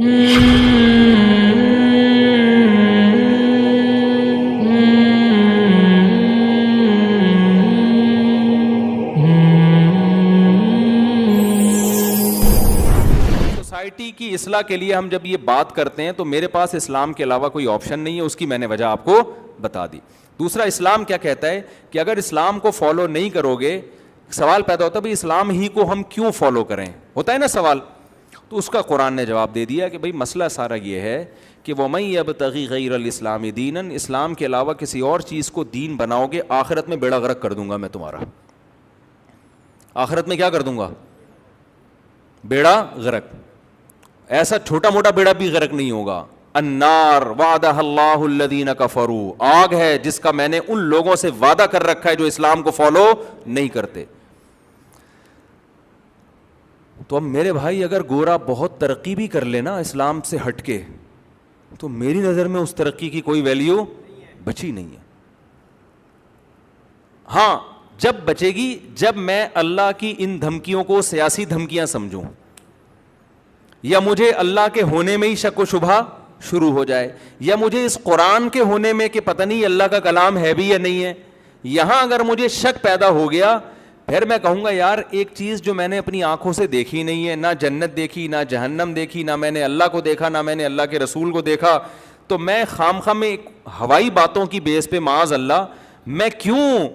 Society کی اصلاح کے لیے ہم جب یہ بات کرتے ہیں تو میرے پاس اسلام کے علاوہ کوئی آپشن نہیں ہے، اس کی میں نے وجہ آپ کو بتا دی. دوسرا، اسلام کیا کہتا ہے کہ اگر اسلام کو فالو نہیں کرو گے، سوال پیدا ہوتا ہے بھائی اسلام ہی کو ہم کیوں فالو کریں، ہوتا ہے نا سوال. تو اس کا قرآن نے جواب دے دیا کہ بھائی مسئلہ سارا یہ ہے کہ وَمَن يَبْتَغِ غَيْرَ الْإِسْلَامِ دِينًا، اسلام کے علاوہ کسی اور چیز کو دین بناؤ گے، آخرت میں بیڑا غرق کر دوں گا میں تمہارا. آخرت میں کیا کر دوں گا؟ بیڑا غرق. ایسا چھوٹا موٹا بیڑا بھی غرق نہیں ہوگا. النار وعدها اللہ الذین کفروا، آگ ہے جس کا میں نے ان لوگوں سے وعدہ کر رکھا ہے جو اسلام کو فالو نہیں کرتے. تو اب میرے بھائی اگر گورا بہت ترقی بھی کر لینا اسلام سے ہٹ کے، تو میری نظر میں اس ترقی کی کوئی ویلیو بچی نہیں ہے. ہاں جب بچے گی جب میں اللہ کی ان دھمکیوں کو سیاسی دھمکیاں سمجھوں، یا مجھے اللہ کے ہونے میں ہی شک و شبہ شروع ہو جائے، یا مجھے اس قرآن کے ہونے میں کہ پتہ نہیں اللہ کا کلام ہے بھی یا نہیں ہے، یہاں اگر مجھے شک پیدا ہو گیا، پھر میں کہوں گا یار ایک چیز جو میں نے اپنی آنکھوں سے دیکھی نہیں ہے، نہ جنت دیکھی، نہ جہنم دیکھی، نہ میں نے اللہ کو دیکھا، نہ میں نے اللہ کے رسول کو دیکھا، تو میں خامخواہ میں ہوائی باتوں کی بیس پہ معاذ اللہ میں کیوں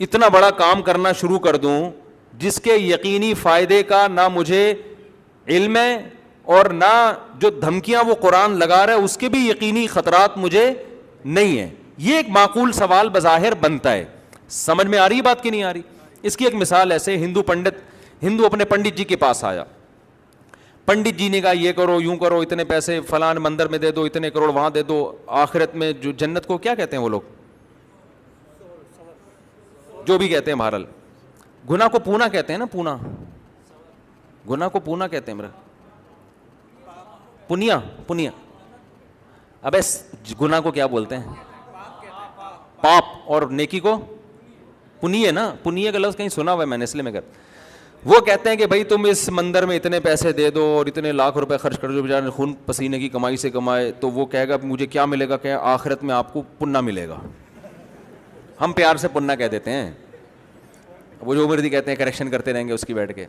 اتنا بڑا کام کرنا شروع کر دوں جس کے یقینی فائدے کا نہ مجھے علم ہے، اور نہ جو دھمکیاں وہ قرآن لگا رہا ہے اس کے بھی یقینی خطرات مجھے نہیں ہیں. یہ ایک معقول سوال بظاہر بنتا ہے. سمجھ میں آ رہی بات کی نہیں آ رہی؟ اس کی ایک مثال ایسے، ہندو اپنے پنڈت جی کے پاس آیا، پنڈت جی نے کہا یہ کرو، یوں کرو، اتنے پیسے فلان مندر میں دے دو، اتنے کروڑ وہاں دے دو، آخرت میں جو جنت کو کیا کہتے ہیں وہ لوگ، جو بھی کہتے ہیں بہرحال، گناہ کو پونا کہتے ہیں نا، پونا، گناہ کو پونا کہتے ہیں میرا، پنیا. اب گناہ کو کیا بولتے ہیں؟ پاپ. اور نیکی کو پنیہ نا، پنیہ کا لفظ کہیں سنا ہوا ہے میں نے اس لیے میں کہتا. وہ کہتے ہیں کہ بھائی تم اس مندر میں اتنے پیسے دے دو اور اتنے لاکھ روپے خرچ کر دو، بیچارے خون پسینے کی کمائی سے کمائے، تو وہ کہے گا مجھے کیا ملے گا، کہ آخرت میں آپ کو پننا ملے گا. ہم پیار سے پننا کہہ دیتے ہیں، وہ جو مردی کہتے ہیں کریکشن کرتے رہیں گے اس کی بیٹھ کے،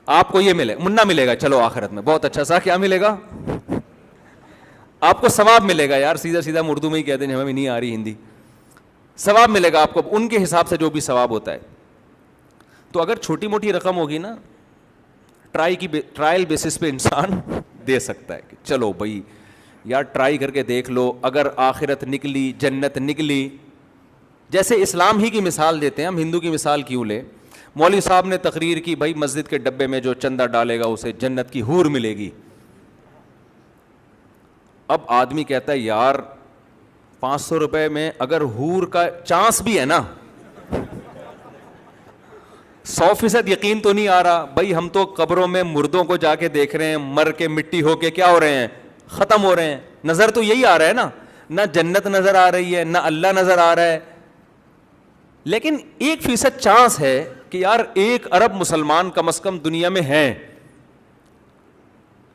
آپ کو یہ منا ملے گا، چلو آخرت میں بہت اچھا سا، کیا ملے گا؟ آپ کو ثواب ملے گا. یار سیدھا سیدھا اردو میں ہی کہتے ہیں، ہمیں نہیں آ رہی ہندی. ثواب ملے گا آپ کو ان کے حساب سے جو بھی ثواب ہوتا ہے. تو اگر چھوٹی موٹی رقم ہوگی نا، ٹرائل بیسس پہ انسان دے سکتا ہے کہ چلو بھائی یار ٹرائی کر کے دیکھ لو، اگر آخرت نکلی، جنت نکلی. جیسے اسلام ہی کی مثال دیتے ہیں ہم، ہندو کی مثال کیوں لیں؟ مولوی صاحب نے تقریر کی بھائی مسجد کے ڈبے میں جو چندہ ڈالے گا اسے جنت کی حور ملے گی. اب آدمی کہتا ہے یار 500 روپے میں اگر حور کا چانس بھی ہے نا، 100% یقین تو نہیں آ رہا بھائی، ہم تو قبروں میں مردوں کو جا کے دیکھ رہے ہیں، مر کے مٹی ہو کے کیا ہو رہے ہیں، ختم ہو رہے ہیں. نظر تو یہی آ رہا ہے نا، نہ جنت نظر آ رہی ہے، نہ اللہ نظر آ رہا ہے. لیکن 1% چانس ہے کہ یار 1 ارب مسلمان کم از کم دنیا میں ہیں،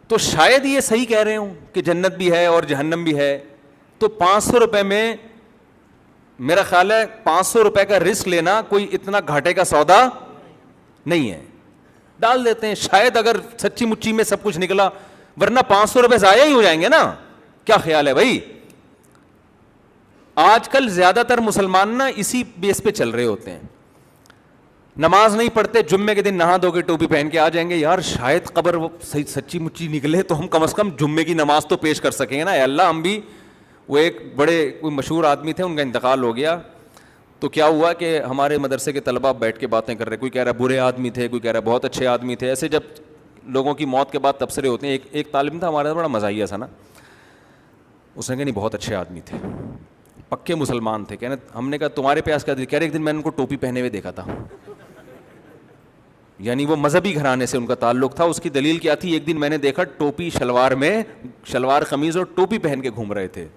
تو شاید یہ صحیح کہہ رہے ہوں کہ جنت بھی ہے اور جہنم بھی ہے. تو 500 روپے میں میرا خیال ہے 500 روپے کا رسک لینا کوئی اتنا گھاٹے کا سودا نہیں ہے. ڈال دیتے ہیں، شاید اگر سچی مچی میں سب کچھ نکلا، ورنہ 500 روپے ضائع ہی ہو جائیں گے نا. کیا خیال ہے بھائی؟ آج کل زیادہ تر مسلمان نا اسی بیس پہ چل رہے ہوتے ہیں. نماز نہیں پڑھتے، جمعے کے دن نہا دو کے ٹوپی پہن کے آ جائیں گے، یار شاید قبر وہ سچی مچی نکلے تو ہم کم از کم جمعے کی نماز تو پیش کر سکیں گے نا. اے اللہ ہم بھی. وہ ایک بڑے کوئی مشہور آدمی تھے، ان کا انتقال ہو گیا، تو کیا ہوا کہ ہمارے مدرسے کے طلباء بیٹھ کے باتیں کر رہے، کوئی کہہ رہا ہے برے آدمی تھے، کوئی کہہ رہا ہے بہت اچھے آدمی تھے. ایسے جب لوگوں کی موت کے بعد تبصرے ہوتے ہیں. ایک طالب تھا ہمارا، بڑا مزاحیہ سا نا، اس نے کہا نہیں بہت اچھے آدمی تھے، پکے مسلمان تھے. کہنے ہم نے کہا تمہارے پیاس کا، کہہ رہے ایک دن میں نے ان کو ٹوپی پہنے ہوئے دیکھا تھا. یعنی وہ مذہبی گھرانے سے ان کا تعلق تھا. اس کی دلیل کیا تھی؟ ایک دن میں نے دیکھا ٹوپی شلوار میں، شلوار قمیض اور ٹوپی پہن کے گھوم رہے تھے.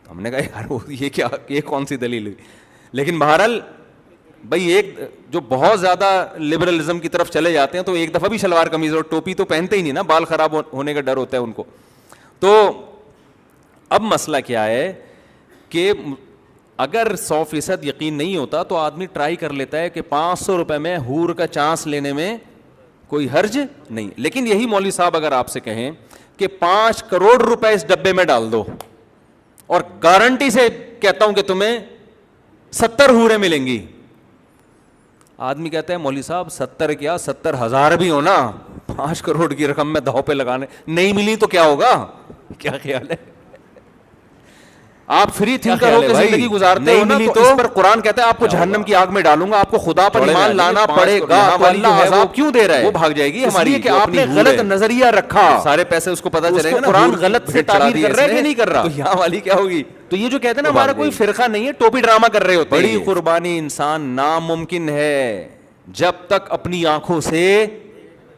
ہم نے کہا یار یہ کیا، یہ کون سی دلیل ہوئی؟ لیکن بہرحال بھائی ایک جو بہت زیادہ لبرلزم کی طرف چلے جاتے ہیں تو ایک دفعہ بھی شلوار قمیض اور ٹوپی تو پہنتے ہی نہیں نا, بال خراب ہونے کا ڈر ہوتا ہے ان کو. تو اب مسئلہ کیا ہے کہ اگر 100% یقین نہیں ہوتا تو آدمی ٹرائی کر لیتا ہے کہ 500 روپے میں حور کا چانس لینے میں کوئی حرج نہیں. لیکن یہی مولوی صاحب اگر آپ سے کہیں کہ 5 کروڑ روپے اس ڈبے میں ڈال دو اور گارنٹی سے کہتا ہوں کہ تمہیں 70 حوریں ملیں گی, آدمی کہتا ہے مولوی صاحب 70 کیا 70,000 بھی ہو نا, 5 کروڑ کی رقم میں داؤ پہ لگانے, نہیں ملی تو کیا ہوگا؟ کیا خیال ہے؟ آپ فری تھنکر ہو کے زندگی گزارتے ہو نا, تو اس پر قرآن کہتا ہے آپ کو جہنم کی آگ میں ڈالوں گا, آپ کو خدا پر ایمان لانا پڑے گا. تو اللہ عذاب کیوں دے رہا ہے؟ وہ بھاگ جائے گی ہماری, کہ آپ نے غلط نظریہ رکھا, سارے پیسے اس کو پتہ چلے گا نا قرآن غلط سے تعبیر کر رہا ہے کہ نہیں کر رہا. تو یہاں والی کیا ہوگی؟ تو یہ جو کہتے ہیں نا ہمارا کوئی فرقہ نہیں ہے, ٹوپی ڈرامہ کر رہے ہوتے ہیں. بڑی قربانی انسان ناممکن ہے جب تک اپنی آنکھوں سے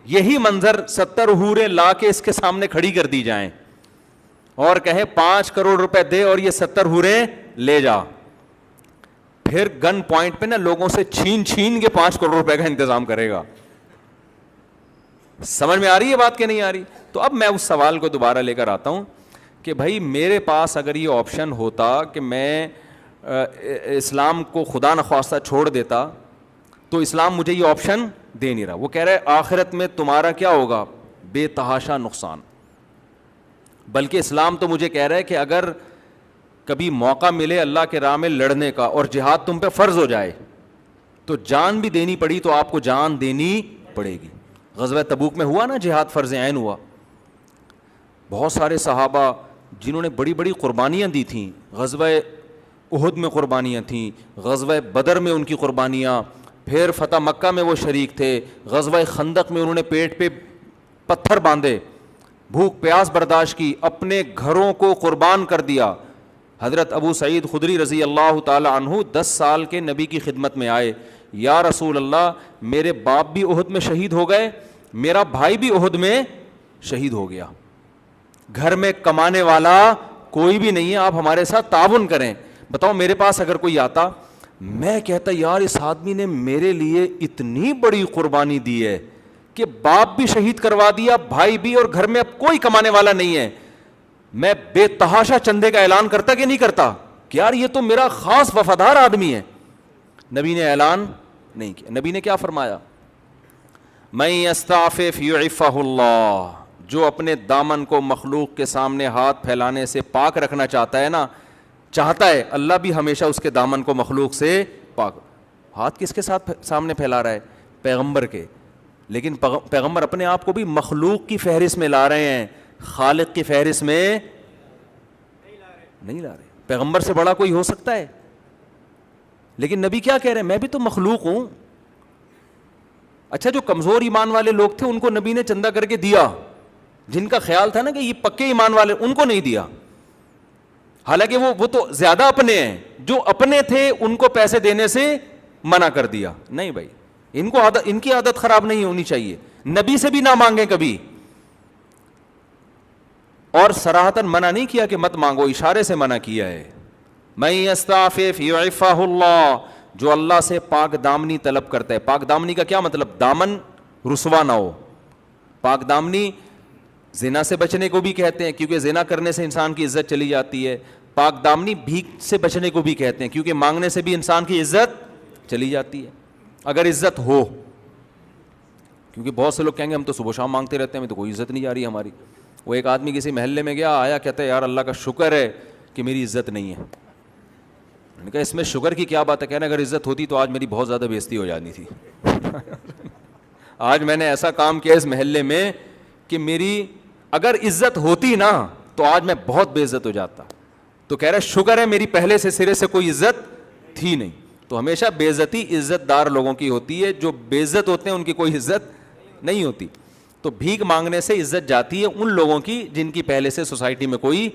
یہی منظر 70 حوریں لا کے اس کے سامنے کھڑی کر دی جائیں اور کہیں 5 کروڑ روپے دے اور یہ 70 حوریں لے جا, پھر گن پوائنٹ پہ نا لوگوں سے چھین کے 5 کروڑ روپے کا انتظام کرے گا. سمجھ میں آ رہی ہے بات کہ نہیں آ رہی؟ تو اب میں اس سوال کو دوبارہ لے کر آتا ہوں کہ بھائی میرے پاس اگر یہ آپشن ہوتا کہ میں اسلام کو خدا نخواستہ چھوڑ دیتا, تو اسلام مجھے یہ آپشن دے نہیں رہا. وہ کہہ رہا ہے آخرت میں تمہارا کیا ہوگا؟ بے تحاشا نقصان. بلکہ اسلام تو مجھے کہہ رہا ہے کہ اگر کبھی موقع ملے اللہ کے راہ میں لڑنے کا اور جہاد تم پہ فرض ہو جائے تو جان بھی دینی پڑی تو آپ کو جان دینی پڑے گی. غزوہ تبوک میں ہوا نا جہاد فرض عین ہوا, بہت سارے صحابہ جنہوں نے بڑی بڑی قربانیاں دی تھیں, غزوہ احد میں قربانیاں تھیں, غزوہ بدر میں ان کی قربانیاں, پھر فتح مکہ میں وہ شریک تھے, غزوہ خندق میں انہوں نے پیٹ پہ پتھر باندھے, بھوک پیاس برداشت کی, اپنے گھروں کو قربان کر دیا. حضرت ابو سعید خدری رضی اللہ تعالی عنہ 10 سال کے نبی کی خدمت میں آئے, یا رسول اللہ میرے باپ بھی احد میں شہید ہو گئے, میرا بھائی بھی احد میں شہید ہو گیا, گھر میں کمانے والا کوئی بھی نہیں ہے, آپ ہمارے ساتھ تعاون کریں. بتاؤ میرے پاس اگر کوئی آتا, میں کہتا یار اس آدمی نے میرے لیے اتنی بڑی قربانی دی ہے کہ باپ بھی شہید کروا دیا, بھائی بھی, اور گھر میں اب کوئی کمانے والا نہیں ہے, میں بے تحاشا چندے کا اعلان کرتا کہ نہیں کرتا کہ یار یہ تو میرا خاص وفادار آدمی ہے. نبی نے اعلان نہیں کیا. نبی نے کیا فرمایا؟ من یستعفف یعفہ اللہ, جو اپنے دامن کو مخلوق کے سامنے ہاتھ پھیلانے سے پاک رکھنا چاہتا ہے نا, چاہتا ہے اللہ بھی ہمیشہ اس کے دامن کو مخلوق سے پاک. ہاتھ کس کے ساتھ سامنے پھیلا رہا ہے؟ پیغمبر کے. لیکن پیغمبر اپنے آپ کو بھی مخلوق کی فہرست میں لا رہے ہیں, خالق کی فہرست میں نہیں لا رہے. پیغمبر سے بڑا کوئی ہو سکتا ہے؟ لیکن نبی کیا کہہ رہے ہیں؟ میں بھی تو مخلوق ہوں. اچھا جو کمزور ایمان والے لوگ تھے ان کو نبی نے چندہ کر کے دیا, جن کا خیال تھا نا کہ یہ پکے ایمان والے, ان کو نہیں دیا. حالانکہ وہ تو زیادہ اپنے ہیں, جو اپنے تھے ان کو پیسے دینے سے منع کر دیا. نہیں بھائی, ان کی عادت خراب نہیں ہونی چاہیے, نبی سے بھی نہ مانگیں کبھی, اور صراحتاً منع نہیں کیا کہ مت مانگو, اشارے سے منع کیا ہے. من یستعفف یعفہ اللہ, جو اللہ سے پاک دامنی طلب کرتا ہے. پاک دامنی کا کیا مطلب؟ دامن رسوا نہ ہو. پاک دامنی زنا سے بچنے کو بھی کہتے ہیں کیونکہ زنا کرنے سے انسان کی عزت چلی جاتی ہے. پاک دامنی بھیک سے بچنے کو بھی کہتے ہیں کیونکہ مانگنے سے بھی انسان کی عزت چلی جاتی ہے, اگر عزت ہو. کیونکہ بہت سے لوگ کہیں گے ہم تو صبح شام مانگتے رہتے ہیں, ہمیں تو کوئی عزت نہیں جا رہی ہماری. وہ ایک آدمی کسی محلے میں گیا, آیا, کہتا ہے یار اللہ کا شکر ہے کہ میری عزت نہیں ہے. میں نے کہا اس میں شکر کی کیا بات ہے؟ کہنا اگر عزت ہوتی تو آج میری بہت زیادہ بےزتی ہو جانی تھی. آج میں نے ایسا کام کیا اس محلے میں کہ میری اگر عزت ہوتی نا تو آج میں بہت بے عزت ہو جاتا. تو کہہ رہا ہے شکر ہے میری پہلے سے سرے سے کوئی عزت تھی نہیں. تو ہمیشہ بے عزتی عزت دار لوگوں کی ہوتی ہے, جو بے عزت ہوتے ہیں ان کی کوئی عزت نہیں ہوتی. تو بھیک مانگنے سے عزت جاتی ہے ان لوگوں کی جن کی پہلے سے سوسائٹی میں کوئی